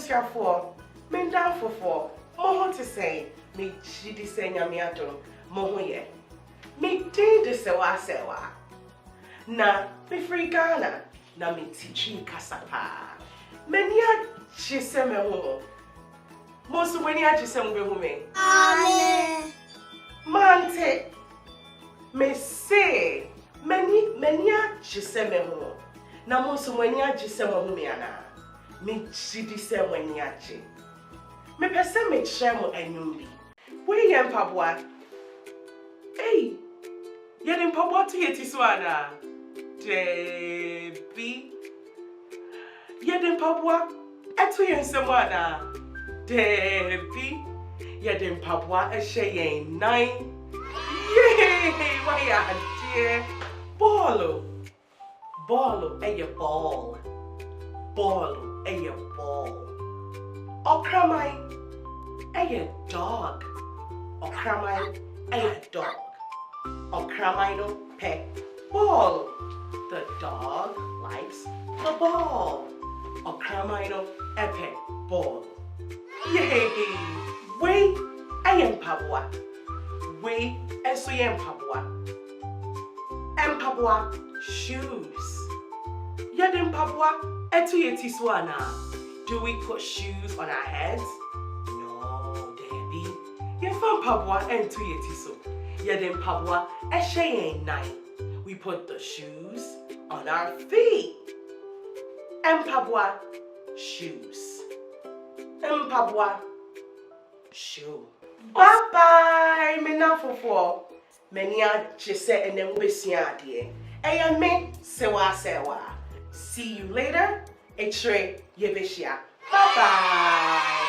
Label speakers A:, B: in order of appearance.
A: Abusia for, men down for 4. More to say, me chidi say nyamiato, mohoye. Me did the sewa sewa. Na, me free Ghana, na me teaching kasapa. Menya chiseme homo. Most when ya chiseme hume.
B: Amen.
A: Mante, me say, menya chiseme homo. Na most when ya chiseme humeana. Me chidi se when ya chi. Me pese me chemo enyumbi. We yem pabwa. Hey, yem pabwa to yetiswana. Debbie. Yem pabwa etu yen semwana. Debbie. Yem pabwa e sheye 9. Yay! Why ya dear? Bolo. Bolo e your ball. Bolo e your ball. Okramai a dog. Okramai a dog. Okramai no pet ball. The dog likes the ball. Okramai no a pet ball. Yay! We I am Pabua. We and so am Pabua. And Pabua shoes. Yadin Pabua etu yetiswana. Do we put shoes on our heads? No, Debbie. You found Pabua and Tuyetiso. Yadin Pabua a shaying night. We put the shoes on our feet. And Pabua shoes. And Pabua shoe. Bye bye. Me now for 4. Menya chise and then we see dear. And me sewa. See you later. Etre Yevishia. Bye bye.